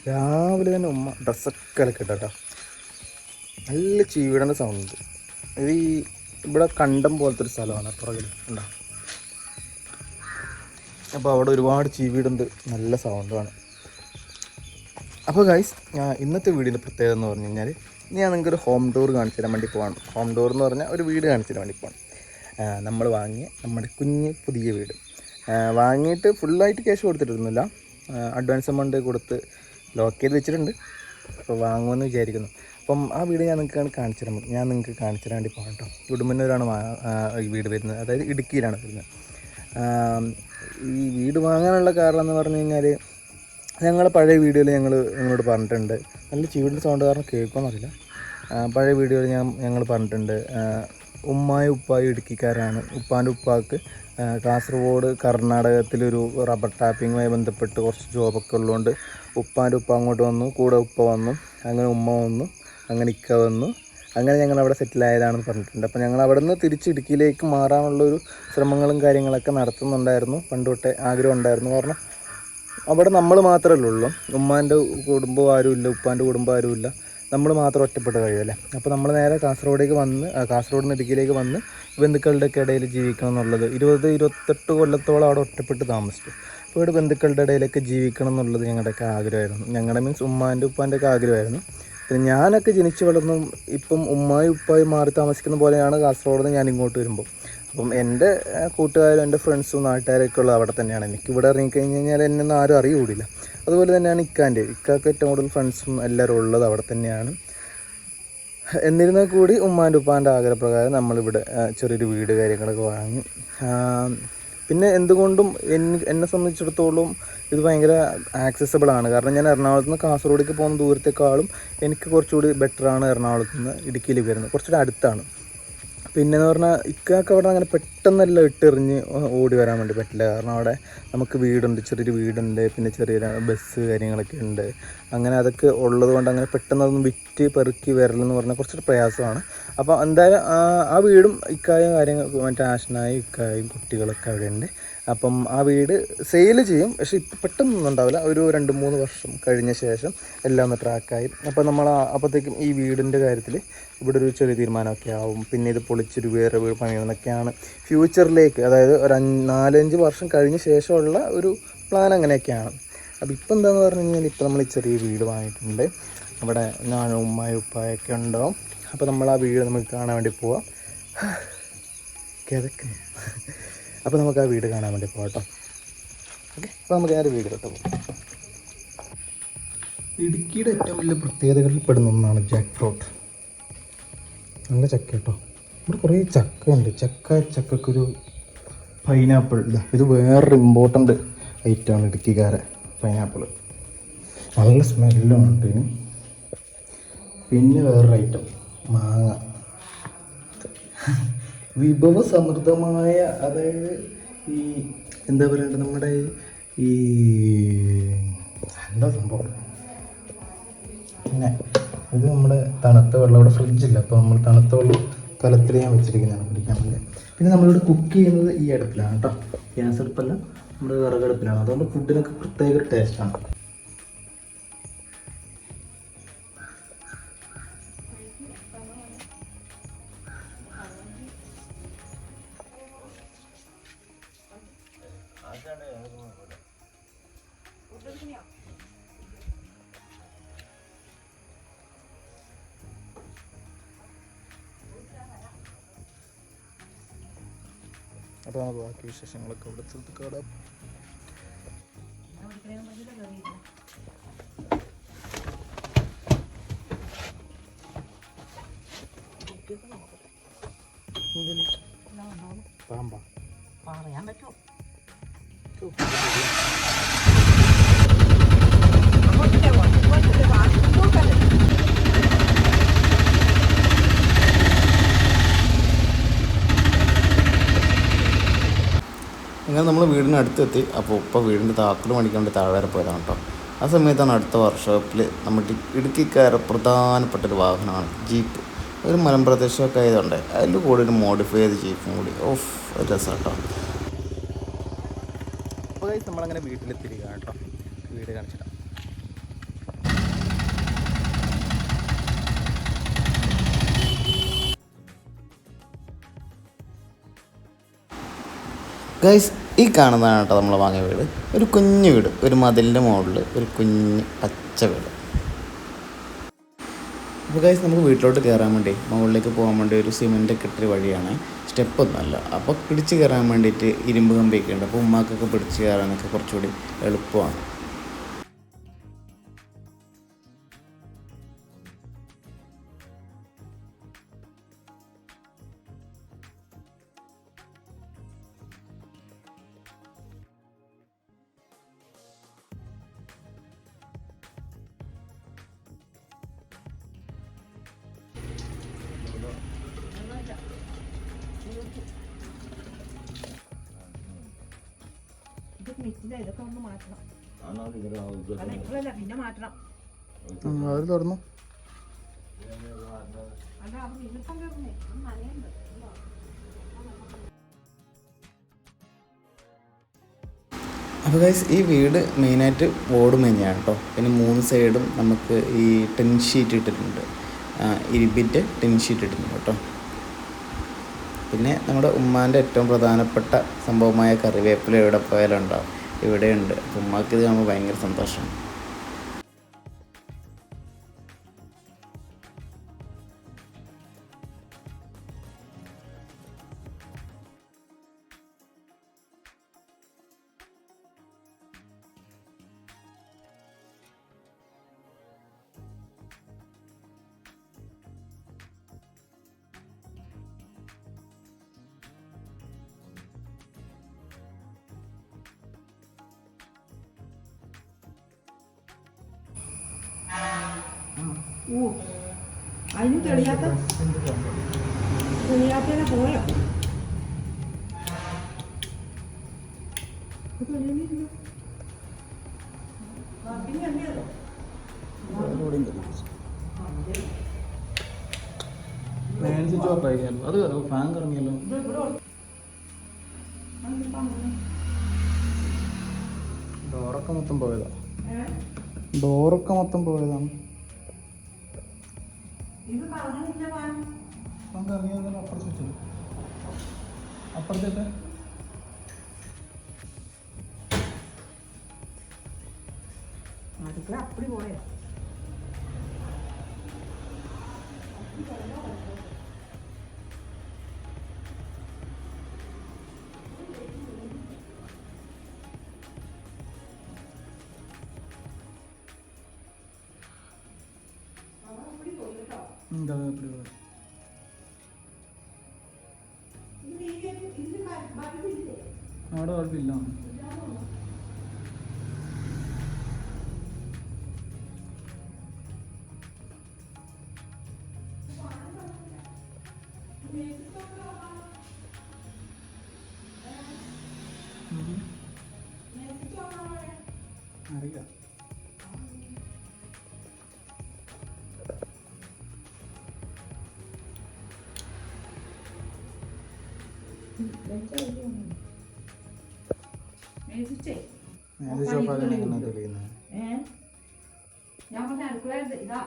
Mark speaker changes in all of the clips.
Speaker 1: രാവിലെ തന്നെ ഉമ്മ ഡ്രസ്സൊക്കെ ഇലക്കിട്ടോ. നല്ല ചീവിടേണ്ട സൗണ്ട്. ഇത് ഈ ഇവിടെ കണ്ടം പോലത്തെ ഒരു സ്ഥലമാണ് പുറകിൽ ഉണ്ടാവും. അപ്പോൾ അവിടെ ഒരുപാട് ചീവീടുണ്ട്, നല്ല സൗണ്ടാണ്. അപ്പോൾ ഗൈസ്, ഇന്നത്തെ വീടിൻ്റെ പ്രത്യേകത എന്ന് പറഞ്ഞു കഴിഞ്ഞാൽ ഞാൻ നിങ്ങൾക്കൊരു ഹോം ടൂർ കാണിച്ചു തരാൻ വേണ്ടി പോവാണ്. ഹോം ടൂർ എന്ന് പറഞ്ഞാൽ ഒരു വീട് കാണിച്ചു തരാൻ വേണ്ടി പോവാണ്. നമ്മൾ വാങ്ങിയ നമ്മുടെ കുഞ്ഞ് പുതിയ വീട് വാങ്ങിയിട്ട് ഫുള്ളായിട്ട് ക്യാഷ് കൊടുത്തിട്ടൊന്നുമില്ല, അഡ്വാൻസ് എമൗണ്ട് കൊടുത്ത് ലോക്ക് ചെയ്ത് വെച്ചിട്ടുണ്ട്. അപ്പോൾ വാങ്ങുമെന്ന് വിചാരിക്കുന്നു. അപ്പം ആ വീട് ഞാൻ നിങ്ങൾക്ക് കാണിച്ചു തരാൻ വേണ്ടി പോകാം കേട്ടോ. ഉടുമ്പന്നൂരാണ് ഈ വീട് വരുന്നത്, അതായത് ഇടുക്കിയിലാണ് വരുന്നത്. ഈ വീട് വാങ്ങാനുള്ള കാരണം എന്ന് പറഞ്ഞു കഴിഞ്ഞാൽ ഞങ്ങൾ പഴയ വീഡിയോയിൽ നിങ്ങളോട് പറഞ്ഞിട്ടുണ്ട്. നല്ല ചീവിൻ്റെ സൗണ്ട് കാരണം കേൾക്കുമെന്നറിയില്ല. പഴയ വീഡിയോയിൽ ഞങ്ങൾ പറഞ്ഞിട്ടുണ്ട്, ഉമ്മായും ഉപ്പായും ഇടുക്കിക്കാരാണ്. ഉപ്പാൻ്റെ ഉപ്പാക്ക് കാസർഗോഡ് കർണാടകത്തിലൊരു റബ്ബർ ടാപ്പിങ്ങുമായി ബന്ധപ്പെട്ട് കുറച്ച് ജോബൊക്കെ ഉള്ളതുകൊണ്ട് ഉപ്പാൻ്റെ ഉപ്പ അങ്ങോട്ട് വന്നു, കൂടെ ഉപ്പ വന്നു, അങ്ങനെ ഉമ്മ വന്നു, അങ്ങനെ ഇക്ക വന്നു, അങ്ങനെ ഞങ്ങൾ അവിടെ സെറ്റിലായതാണെന്ന് പറഞ്ഞിട്ടുണ്ട്. അപ്പോൾ ഞങ്ങൾ അവിടെ നിന്ന് തിരിച്ച് ഇടുക്കിയിലേക്ക് മാറാനുള്ളൊരു ശ്രമങ്ങളും കാര്യങ്ങളൊക്കെ നടത്തുന്നുണ്ടായിരുന്നു. പണ്ട് തൊട്ടേ ആഗ്രഹം ഉണ്ടായിരുന്നു. കാരണം അവിടെ നമ്മൾ മാത്രമല്ലേ ഉള്ളൂ, ഉമ്മാൻ്റെ കുടുംബം ആരുമില്ല, ഉപ്പാൻ്റെ കുടുംബം ആരുമില്ല, നമ്മൾ മാത്രം ഒറ്റപ്പെട്ട് കഴിയുമല്ലേ. അപ്പോൾ നമ്മൾ നേരെ കാസർഗോഡേക്ക് വന്ന്, കാസർഗോഡ് നിന്ന് ഇടുക്കിയിലേക്ക് വന്ന് ബന്ധുക്കളുടെയൊക്കെ ഇടയിൽ ജീവിക്കണം എന്നുള്ളത് 20-28 കൊല്ലത്തോളം അവിടെ ഒറ്റപ്പെട്ട് താമസിച്ചു. അപ്പോൾ ഇവിടെ ബന്ധുക്കളുടെ ഇടയിലൊക്കെ ജീവിക്കണം എന്നുള്ളത് ഞങ്ങളുടെയൊക്കെ ആഗ്രഹമായിരുന്നു. ഞങ്ങളുടെ മീൻസ് ഉമ്മാൻ്റെ ഉപ്പാൻ്റെ ഒക്കെ ആഗ്രഹമായിരുന്നു. പിന്നെ ഞാനൊക്കെ ജനിച്ചു വളർന്നു ഇപ്പം ഉമ്മായും ഉപ്പായും മാറി താമസിക്കുന്ന പോലെയാണ് കാസർഗോഡ് നിന്ന് ഞാൻ ഇങ്ങോട്ട് വരുമ്പോൾ. അപ്പം എൻ്റെ കൂട്ടുകാരും എൻ്റെ ഫ്രണ്ട്സും നാട്ടുകാരൊക്കെ ഉള്ളത് അവിടെ തന്നെയാണ്. എനിക്കിവിടെ ഇറങ്ങിക്കഴിഞ്ഞ് കഴിഞ്ഞാൽ എന്നൊന്നും ആരും അറിയൂടില്ല. അതുപോലെ തന്നെയാണ് ഇക്കാക്ക് ഏറ്റവും കൂടുതൽ ഫ്രണ്ട്സും എല്ലാവരും ഉള്ളത് അവിടെ തന്നെയാണ്. എന്നിരുന്നാൽ കൂടി ഉമ്മാൻ്റെ ഉപ്പാൻ്റെ ആഗ്രഹപ്രകാരം നമ്മളിവിടെ ചെറിയൊരു വീട് കാര്യങ്ങളൊക്കെ വാങ്ങി. പിന്നെ എന്തുകൊണ്ടും എന്നെ സംബന്ധിച്ചിടത്തോളം ഇത് ഭയങ്കര ആക്സസിബിൾ ആണ്. കാരണം ഞാൻ എറണാകുളത്ത് നിന്ന് കാസർഗോഡേക്ക് പോകുന്ന ദൂരത്തെക്കാളും എനിക്ക് കുറച്ചുകൂടി ബെറ്ററാണ് എറണാകുളത്ത് നിന്ന് ഇടുക്കിയിലേക്ക് വരുന്നത്, കുറച്ചുകൂടി അടുത്താണ്. പിന്നെയെന്ന് പറഞ്ഞാൽ ഇക്കാക്ക് അവിടെ അങ്ങനെ പെട്ടെന്നെല്ലാം ഇട്ടെറിഞ്ഞ് ഓടി വരാൻ വേണ്ടി പറ്റില്ല. കാരണം അവിടെ നമുക്ക് വീടുണ്ട്, ചെറിയൊരു വീടുണ്ട്, പിന്നെ ചെറിയൊരു ബസ് കാര്യങ്ങളൊക്കെ ഉണ്ട്. അങ്ങനെ അതൊക്കെ ഉള്ളത് കൊണ്ട് അങ്ങനെ പെട്ടെന്ന് അതൊന്നും വിറ്റ് പെറുക്കി വരലെന്ന് പറഞ്ഞാൽ കുറച്ചൊരു പ്രയാസമാണ്. അപ്പോൾ എന്തായാലും ആ വീടും ഇക്കായും കാര്യങ്ങൾ മറ്റേ ആശനായും ഇക്കായും കുട്ടികളൊക്കെ അവിടെ ഉണ്ട്. അപ്പം ആ വീട് സെയിൽ ചെയ്യും, പക്ഷേ ഇപ്പം പെട്ടെന്നൊന്നും ഉണ്ടാവില്ല. ഒരു 2-3 വർഷം കഴിഞ്ഞ ശേഷം എല്ലാം ഒന്ന് ട്രാക്കായി. അപ്പോൾ നമ്മൾ അപ്പോഴത്തേക്കും ഈ വീടിൻ്റെ കാര്യത്തിൽ ഇവിടെ ഒരു ചെറിയ തീരുമാനമൊക്കെ ആവും. പിന്നെ ഇത് പൊളിച്ചൊരു വേറെ വീട് പണിയുന്നൊക്കെയാണ് ഫ്യൂച്ചറിലേക്ക്, അതായത് ഒരു 4-5 വർഷം കഴിഞ്ഞ ശേഷമുള്ള ഒരു പ്ലാൻ അങ്ങനെയൊക്കെയാണ്. അപ്പോൾ ഇപ്പം എന്താണെന്ന് പറഞ്ഞു കഴിഞ്ഞാൽ ഇപ്പോൾ നമ്മൾ ഈ ചെറിയ വീട് വാങ്ങിയിട്ടുണ്ട്. അവിടെ ഞാനും ഉമ്മായും ഉപ്പായൊക്കെ ഉണ്ടാവും. അപ്പോൾ നമ്മൾ ആ വീട് നമുക്ക് കാണാൻ വേണ്ടി പോവാം. കിതക്കുന്നു. അപ്പോൾ നമുക്ക് ആ വീട് കാണാൻ വേണ്ടി പോകാം കേട്ടോ. ഓക്കെ, അപ്പോൾ നമുക്ക് ആ വീട് കേട്ടോ. ഇടുക്കിയുടെ ഏറ്റവും വലിയ പ്രത്യേകതകളിൽ പെടുന്ന ഒന്നാണ് ജാക്ക് ഫ്രൂട്ട്. നല്ല ചക്ക കേട്ടോ. ഇവിടെ കുറേ ചക്ക ഉണ്ട്. ചക്കക്കൊരു പൈനാപ്പിൾ. ഇത് വേറൊരു ഇമ്പോർട്ടൻ്റ് ഐറ്റമാണ് ഇടുക്കിക്കാരെ പൈനാപ്പിൾ. നല്ല സ്മെല്ലാണ് ഇതിന്. പിന്നെ വേറൊരു ഐറ്റം മാങ്ങ. വിഭവസമൃദ്ധമായ, അതായത് ഈ എന്താ പറയണ്ടത്, നമ്മുടെ ഈ എന്താ സംഭവം, പിന്നെ ഇത് നമ്മുടെ തണുത്ത വെള്ളം, ഇവിടെ ഫ്രിഡ്ജില്ല, അപ്പോൾ നമ്മൾ തണുത്ത വെള്ളം കലത്തിൽ ഞാൻ വെച്ചിരിക്കുന്നതാണ് കുടിക്കാൻ വേണ്ടി. പിന്നെ നമ്മളിവിടെ കുക്ക് ചെയ്യുന്നത് ഈ അടുപ്പിലാണ് കേട്ടോ, ഗ്യാസ് അടുപ്പല്ല, നമ്മുടെ വിറകടുപ്പിലാണ്. അതുകൊണ്ട് ഫുഡിനൊക്കെ പ്രത്യേക ടേസ്റ്റാണ്. അപ്പോൾ നമുക്ക് ബാക്കി വിശേഷങ്ങളൊക്കെ ഇവിടെ കാണാം. പാമ്പാ പറയാൻ പറ്റുമോ? അങ്ങനെ നമ്മൾ വീടിനടുത്തെത്തി. അപ്പോൾ ഇപ്പോൾ വീടിൻ്റെ താക്കോൽ മേടിക്കാൻ വേണ്ടി താഴെ വരെ പോയതാണ് കേട്ടോ. ആ സമയത്താണ് അടുത്ത വർക്ക്ഷോപ്പിൽ നമ്മുടെ ഇടുക്കിക്കാരുടെ പ്രധാനപ്പെട്ടൊരു വാഹനമാണ് ജീപ്പ്.
Speaker 2: ഒരു മലമ്പ്രദേശമൊക്കെ ആയതുകൊണ്ട് അതിൽ കൂടി ഒരു മോഡിഫൈ ചെയ്ത് ജീപ്പും കൂടി ഓഫ് ഒരു രസം കേട്ടോ.
Speaker 1: അപ്പോൾ നമ്മളങ്ങനെ വീട്ടിലെത്തിരിക്കുക കേട്ടോ. വീട് കാണിച്ചിട്ടാണ്.
Speaker 2: ഗൈസ് ഈ കാണുന്നതാണ് കേട്ടോ നമ്മൾ വാങ്ങിയ വീട്. ഒരു കുഞ്ഞു വീട്, ഒരു മതിലിൻ്റെ മുകളിൽ ഒരു കുഞ്ഞ് പച്ച വീട്. അപ്പോൾ ഗൈസ് നമുക്ക് വീട്ടിലോട്ട് കയറാൻ വേണ്ടി മുകളിലേക്ക് പോകാൻ വേണ്ടി ഒരു സിമെൻ്റ് കെട്ടിയ വഴിയാണ്, സ്റ്റെപ്പൊന്നുമല്ല. അപ്പോൾ പിടിച്ച് കയറാൻ വേണ്ടിയിട്ട് ഇരുമ്പ് കമ്പിയൊക്കെ ഉണ്ട്. അപ്പോൾ ഉമ്മാക്കൊക്കെ പിടിച്ച് കയറാനൊക്കെ കുറച്ചുകൂടി എളുപ്പമാണ്.
Speaker 3: ഇതൊക്കെ ഒന്ന് മാറ്റണം. പിന്നെ മാറ്റണം.
Speaker 1: അവർ തുറന്നു.
Speaker 2: അപ്പോൾ ഗൈസ് ഈ വീട് മെയിനായിട്ട് ഓട് തന്നെയാണ് കേട്ടോ. പിന്നെ 3 സൈഡും നമുക്ക് ഈ ടിൻ ഷീറ്റ് ഇട്ടിട്ടുണ്ട്, ഇരുമ്പിൻ്റെ ടിൻ ഷീറ്റ് ഇട്ടിട്ടുണ്ട് കേട്ടോ. പിന്നെ നമ്മുടെ ഉമ്മാൻ്റെ ഏറ്റവും പ്രധാനപ്പെട്ട സംഭവമായ കറിവേപ്പില എവിടെ പോയാലും ഉണ്ടാവും, ഇവിടെയുണ്ട്. അപ്പോൾ ഉമ്മാക്ക് ഇത് കാണുമ്പോൾ ഭയങ്കര സന്തോഷമാണ്.
Speaker 3: അതിന് തെളിയാത്തന്നെ പോയോ?
Speaker 1: അത് ഫാൻ കറങ്ങിയല്ലോ. ഡോറൊക്കെ മൊത്തം പോയതാണ്. അപ്പുറത്തെ
Speaker 3: അടുക്കള അപ്പടി പോയോ?
Speaker 1: അവിടെ കുഴപ്പമില്ല. അറിയാം.
Speaker 3: ഞാൻ പറഞ്ഞ അടുക്കള ഇതാ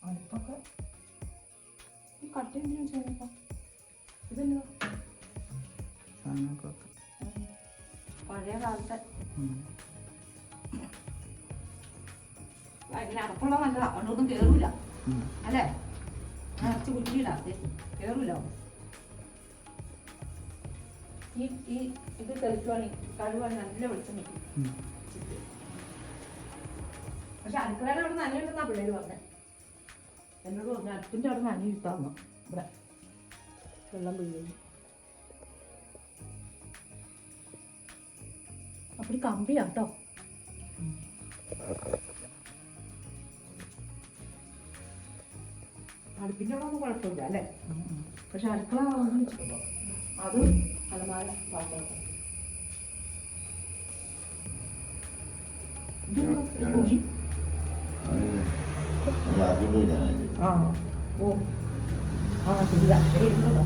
Speaker 3: അടുപ്പൊക്കെ കട്ടി ചെയ്യുന്നപ്പോ ഇതല്ലോ പഴയ കാലത്തെ അടപ്പുള്ള നല്ലതാ, അതുകൊണ്ടൊന്നും കേറൂല അല്ലേ? നിറച്ച് കുറ്റിയിടാ, കേറൂല. ഈ ഇത് തെളിക്കുവാണെങ്കിൽ കഴുവാണെങ്കിൽ നല്ല വെളിച്ചം കിട്ടും. പക്ഷെ അടുക്കളയുടെ അവിടെ നനയുണ്ടെന്നാ പിള്ളേര് പറഞ്ഞത്. എന്നോട് പറഞ്ഞു അടുപ്പിന്റെ അവിടെ നനഞ്ഞു കിട്ടാന്ന്. ഇവിടെ വെള്ളം പിഴിയുന്നു. അപ്പടി കമ്പിയാട്ടോ. അടുപ്പിന്റെ അവിടെ ഒന്നും കുഴപ്പമില്ല അല്ലേ? പക്ഷെ അടുക്കള അത് അലമാര പാത്രം ആ ഓ ആ ശരിയാ ഇരുന്നതാ.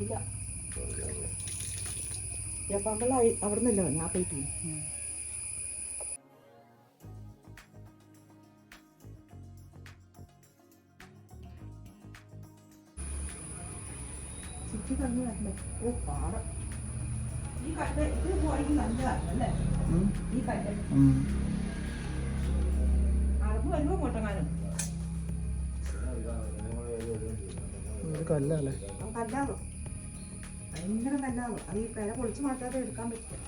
Speaker 3: ഇല്ല ജപ്പാമ്പള്ളായി അവിടെ നിന്നല്ലോ ഞാൻ പോയിട്ട് ചുറ്റി തന്നു വരണ്ടേ. ഓ പാട ഈ കല്ല് ഇത് പോയി നല്ലതല്ലേ ഈ കല്ല് അളവ് വരുമ്പോ പൊട്ടങ്ങാനും
Speaker 1: കല്ലല്ലേ
Speaker 3: കല്ലാകും ഭയങ്കര കല്ലാകും. അത് ഈ പെര പൊളിച്ചു മാറ്റാതെ എടുക്കാൻ പറ്റില്ല.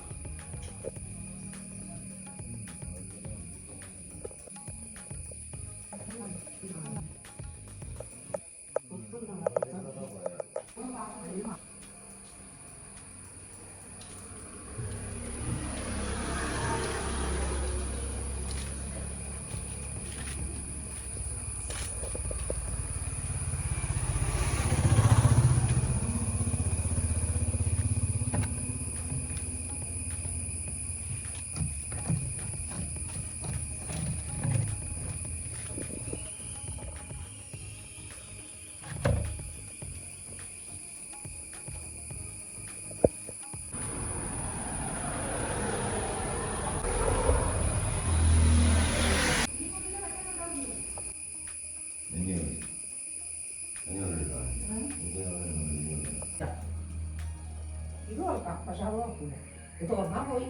Speaker 3: ഇത് തുറക്കാം, പക്ഷെ അത് തുറക്കൂല. ഇത് തുറന്നാ പോയി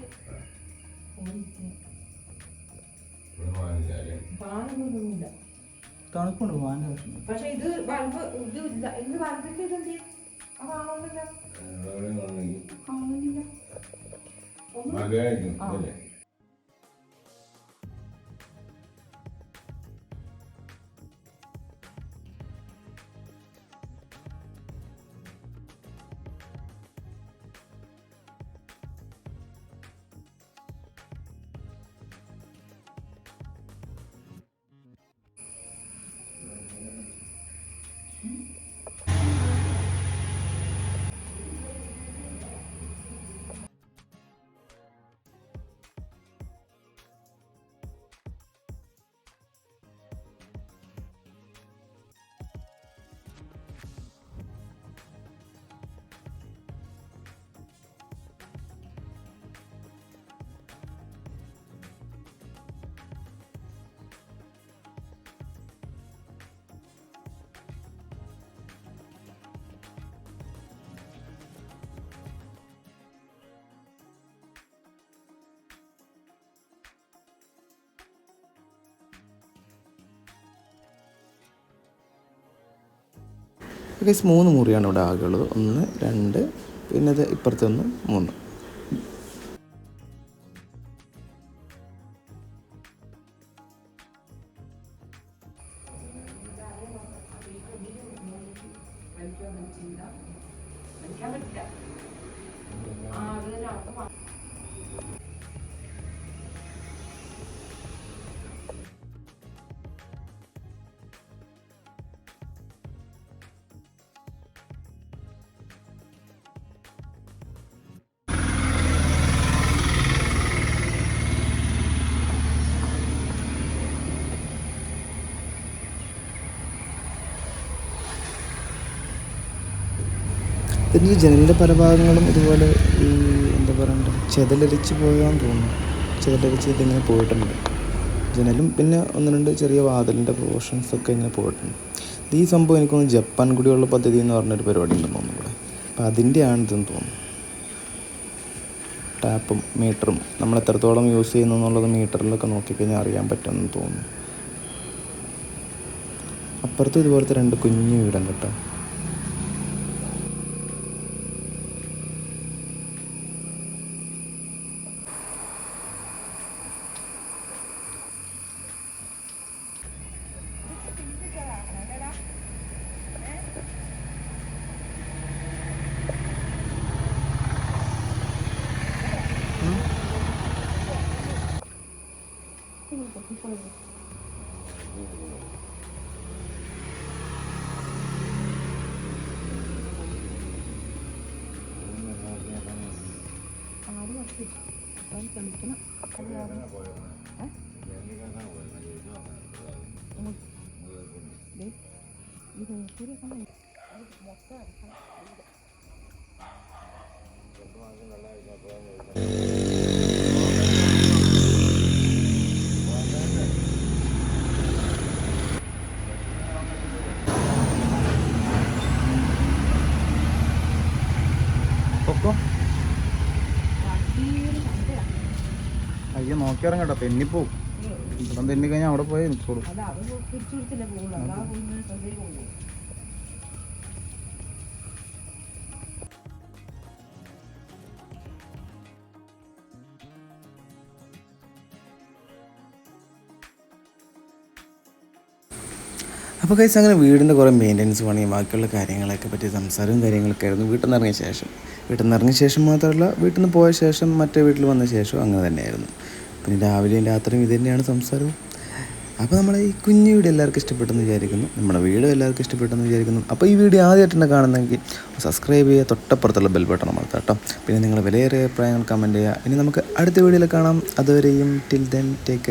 Speaker 3: ഫാനൊന്നുമില്ല.
Speaker 2: തണുപ്പുണ്ട് പോകാൻ്റെ പ്രശ്നം.
Speaker 3: പക്ഷെ ഇത് ബൾബ് ഇത് ഇല്ല. ഇന്ന് ബൾബിന്റെ ഇത് എന്ത് ചെയ്യും? അത് കാണുന്നില്ല കാണുന്നില്ല ഒന്നും. ആ
Speaker 2: ഗൈസ് 3 മുറിയാണ് ഇവിടെ ആകെയുള്ളത്. 1 2 പിന്നെ ഇത് ഇപ്പുറത്തെ 1 3. ഇതിൻ്റെ ജനലിൻ്റെ പല ഭാഗങ്ങളും ഇതുപോലെ ഈ എന്താ പറയണ്ട ചെതലരിച്ച് പോയാന്ന് തോന്നുന്നു. ചെതലരിച്ച് ഇതിങ്ങനെ പോയിട്ടുണ്ട് ജനലും. പിന്നെ 1-2 ചെറിയ വാതിലിൻ്റെ പോർഷൻസൊക്കെ ഇങ്ങനെ പോയിട്ടുണ്ട്. ഈ സംഭവം എനിക്കൊന്ന് ജപ്പാൻ കുടിവെള്ള പദ്ധതി എന്ന് പറഞ്ഞൊരു പരിപാടി ഉണ്ടെന്ന് തോന്നുന്നു ഇവിടെ. അപ്പം അതിൻ്റെയാണ് ഇതെന്ന് തോന്നുന്നു. ടാപ്പും മീറ്ററും നമ്മൾ എത്രത്തോളം യൂസ് ചെയ്യുന്നു എന്നുള്ളത് മീറ്ററിലൊക്കെ നോക്കിക്കഴിഞ്ഞാൽ അറിയാൻ പറ്റുമെന്ന് തോന്നുന്നു. അപ്പുറത്തും ഇതുപോലത്തെ 2 കുഞ്ഞു വീടുണ്ട് കേട്ടോ.
Speaker 1: അയ്യോ നോക്കിയിറങ്ങ കേട്ടോ, തെന്നിപ്പോവും. ഇവിടെ തെന്നി കഴിഞ്ഞാൽ അവിടെ പോയി നിൽക്കോളൂ.
Speaker 2: അപ്പോൾ ഗൈസ് അങ്ങനെ വീടിൻ്റെ കുറേ മെയിൻ്റനൻസ് പണി ബാക്കിയുള്ള കാര്യങ്ങളൊക്കെ പറ്റി സംസാരവും കാര്യങ്ങളൊക്കെ ആയിരുന്നു വീട്ടിൽ നിന്ന് ഇറങ്ങിയ ശേഷം. വീട്ടിൽ നിന്ന് ഇറങ്ങിയ ശേഷം മാത്രമല്ല, വീട്ടിൽ നിന്ന് പോയ ശേഷം മറ്റേ വീട്ടിൽ വന്ന ശേഷം അങ്ങനെ തന്നെയായിരുന്നു. പിന്നെ രാവിലെയും രാത്രിയും ഇത് തന്നെയാണ് സംസാരവും. അപ്പോൾ നമ്മളെ ഈ കുഞ്ഞു വീഡിയോ എല്ലാവർക്കും ഇഷ്ടപ്പെട്ടെന്ന് വിചാരിക്കുന്നു. നമ്മുടെ വീഡിയോ എല്ലാവർക്കും ഇഷ്ടപ്പെട്ടെന്ന് വിചാരിക്കുന്നു. അപ്പോൾ ഈ വീഡിയോ ആദ്യമായിട്ടാണ് കാണുന്നതെങ്കിൽ സബ്സ്ക്രൈബ് ചെയ്യുക, തൊട്ടപ്പുറത്തുള്ള ബെൽ ബട്ടൺ അമർത്താം കേട്ടോ. പിന്നെ നിങ്ങൾ വിലയേറിയ അഭിപ്രായങ്ങൾ കമൻറ്റ് ചെയ്യുക. ഇനി നമുക്ക് അടുത്ത വീഡിയോയിൽ കാണാം. അതുവരെയും ടിൽ ദെൻ ടേക്ക് കെയർ.